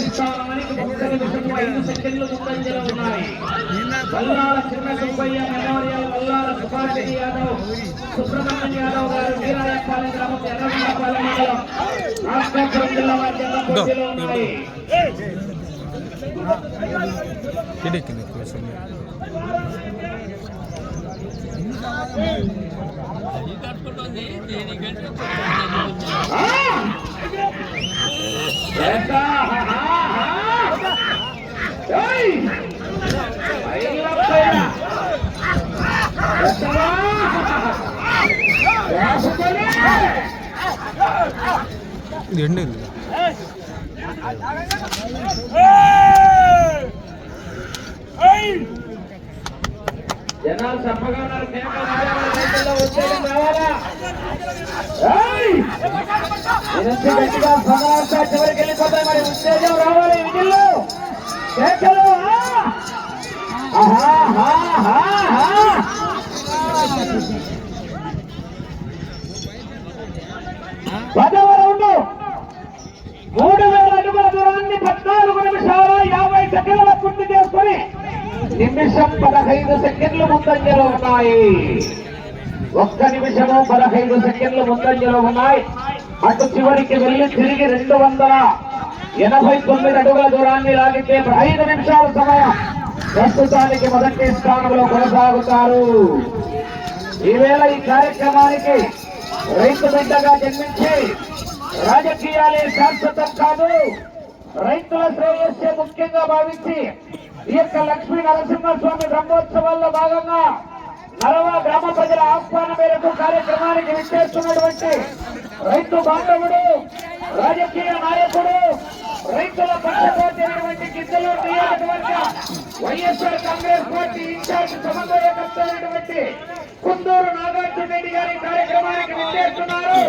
స్థానానికి 5 సెకండ్లు ముందంజలో ఉన్నాయి. వల్లాల చిన్న సుబ్బయ్య మెమోరియల్, వల్లాల సుభాష్ యాదవ్, సుబ్రహ్మణ్యం యాదవ్ గారు వీరాయపాలెం గ్రామం, ఎర్రగొండపాలెం మండలం, రాష్ట్రం జిల్లా వారి జత పోటీలో ఉన్నాయి. జనాలు చప్పగా గట్టిగా సమాచారం చివరికి వెళ్ళిపోతాయి. మరి ఉత్తేజం రావాలి విధుల్లో. పదవ రౌండ్ 3000 అడుగుల దూరాన్ని 14 నిమిషాల 50 సెకండ్ల పూర్తి చేసుకుని నిమిషం 15 సెకండ్లు ముందంజలో ఉన్నాయి. 1 నిమిషము 15 సెకండ్లు ముందంజలో ఉన్నాయి. అటు చివరికి వెళ్లి తిరిగి 289 అడుగుల దూరాన్ని లాగితే 5 నిమిషాల సమయం. ప్రస్తుతానికి మొదటి స్థానంలో కొనసాగుతారు. ఈవేళ ఈ కార్యక్రమానికి రైతు బిడ్డగా జన్మించి రాజకీయాలే శాశ్వతం కాదు, రైతుల శ్రేయస్సే ముఖ్యంగా భావించి ఈ యొక్క లక్ష్మీ నరసింహస్వామి బ్రహ్మోత్సవాల్లో భాగంగా నరవ గ్రామ ప్రజల ఆహ్వానం మేరకు కార్యక్రమానికి విచ్చేస్తున్నటువంటి రైతు బాంధవుడు, రాజకీయ నాయకుడు, రైతుల పక్షపాతి అయినటువంటి గిద్దలూరు నియోజకవర్గ వైఎస్ఆర్ కాంగ్రెస్ పార్టీ ఇన్ఛార్జ్ సమన్వయకర్త అయినటువంటి కుందూరు నాగార్జున రెడ్డి గారి కార్యక్రమానికి విచ్చేస్తున్నారు.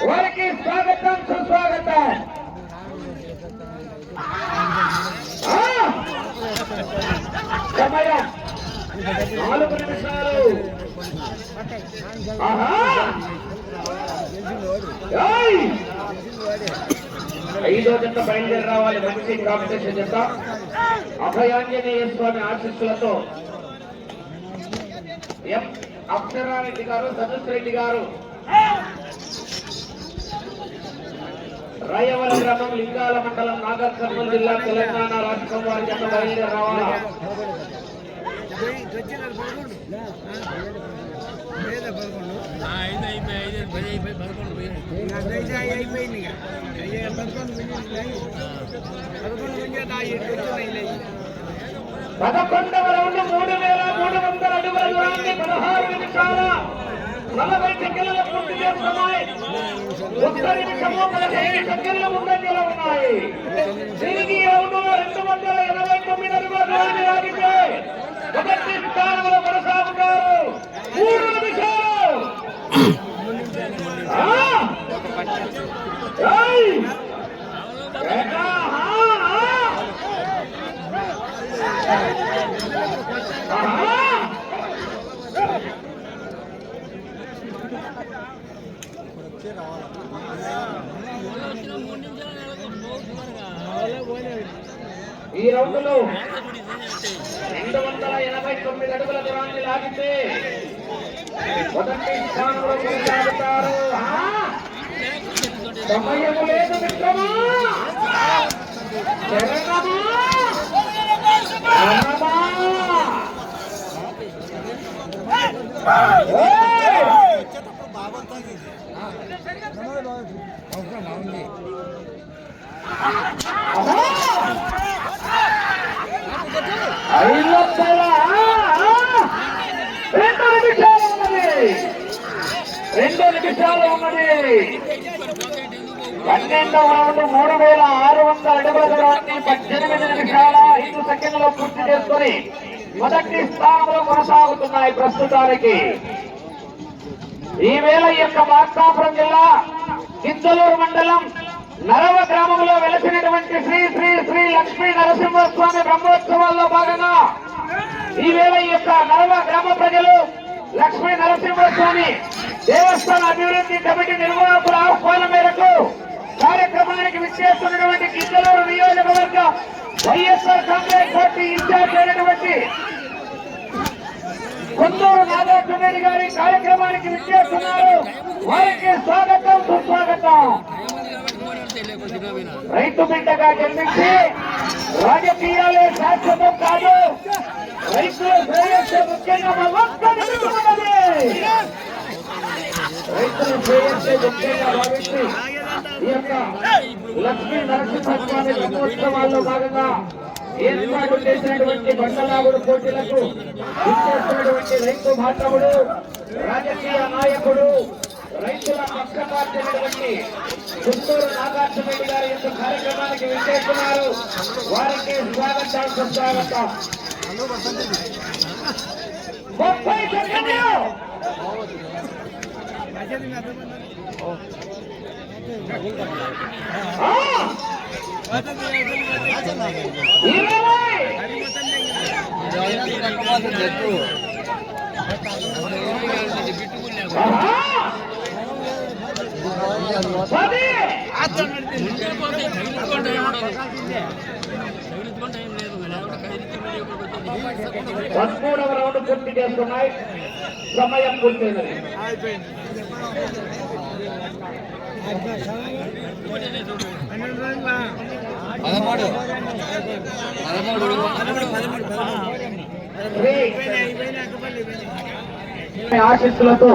వారికి స్వాగతం, సుస్వాగతం. సమయం 4 నిమిషాలు. ఐదో జత బయలుదేరి రావాలి. మంచి కాంపిటీషన్ జత. అభయాంజనేయ స్వామి ఆశీస్సులతో ఎం అక్షరారెడ్డి గారు, సదస్ రెడ్డి గారు, రాయవరం గ్రామం, లింగాల మండలం, నాగర్ కర్నూలు జిల్లా, తెలంగాణ రాష్ట్రం వారి జత బయలుదేరి రావాలా. పదకొండవ రౌండ్ 3300 అడుగుల దూరాన్ని 16 నిమిషాల 40 సెకండ్ల పూర్తి చేస్తున్నాయి. 1 నిమిషము 15 సెకండ్ల ముందంజలో ఉన్నాయి. తిరిగి రౌండ్ 289 అడుగుల దూరాన్ని లాగితే మొదటి స్థానంలో కొనసాగుతారు. 3 నిమిషాలు. ఈ రౌండ్ లో 289 అడుగుల దూరాన్ని లాగితే మొదటి స్థానంలో కొనసాగుతారు. సమయం లేదు మిత్రమా. రెండు నిమిషాలు ఉన్నది. 12వ రౌండ్ 3600 అడుగుల దూరాన్ని 18 నిమిషాల 5 సెకండ్లలో పూర్తి చేసుకుని మొదటి స్థానంలో కొనసాగుతున్నాయి. ప్రస్తుతానికి ఈవేళ ఈ యొక్క మార్కాపురం జిల్లా గిద్దలూరు మండలం నరవ గ్రామంలో వెలసినటువంటి శ్రీ శ్రీ శ్రీ లక్ష్మీ నరసింహస్వామి బ్రహ్మోత్సవాల్లో భాగంగా ఈవేళ ఈ యొక్క నరవ గ్రామ ప్రజలు లక్ష్మీ నరసింహస్వామి దేవస్థాన అభివృద్ధి కమిటీ నిర్వాహకుల ఆహ్వానం మేరకు కార్యక్రమానికి విచ్చేస్తున్నటువంటి గిద్దలూరు నియోజకవర్గ వైఎస్ఆర్ కాంగ్రెస్ పార్టీ ఇన్ఛార్జ్ అయినటువంటి కొందూరు నాగార్జునరెడ్డి గారి కార్యక్రమానికి విచ్చేస్తున్నారు. వారికి స్వాగతం సుస్వాగతం. రైతు బిడ్డగా జన్మించి రాజకీయాలే శాశ్వతం కాదు, రైతుల శ్రేయస్సు ముఖ్యంగా రైతుల శ్రేయస్సు ముఖ్యంగా భావించి ఈ యొక్క లక్ష్మీ నరసింహస్వామి బ్రహ్మోత్సవాల్లో భాగంగా ఏర్పాటు చేసినటువంటి బండలాగుడు పోటీలకు ఇచ్చేస్తున్నటువంటి రైతు బాంధవుడు, రాజకీయ నాయకుడు, రైతుల పక్షపాతైనటువంటి గుంటూరు నాగార్జునరెడ్డి గారి యొక్క కార్యక్రమానికి విచ్చేస్తున్నారు. వారికి స్వాగతం సుస్వాగతం. 30 సెకండ్లు. 13వ రౌండ్ పూర్తి చేస్తున్నాయి. సమయం పూర్తయినది. ఆశీస్సులతో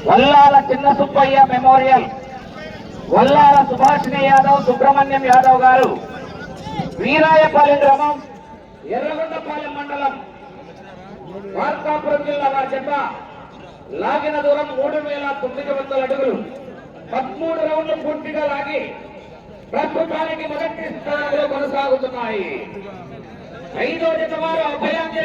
వల్లాల చిన్న సుబ్బయ్య మెమోరియల్, వల్లాల సుభాషిణి యాదవ్, సుబ్రహ్మణ్యం యాదవ్ గారు, వీరాయపాలెం గ్రామం, ఎర్రగొండపాలెం మండలం, మార్కాపురం జిల్లా వారి చెత్త లాగిన దూరం 3900 అడుగులు. 13 రౌండ్లు పూర్తిగా లాగి ప్రస్తుతానికి మొదటి స్థానంలో కొనసాగుతున్నాయి. 5వ జత వారు అభయాంజలి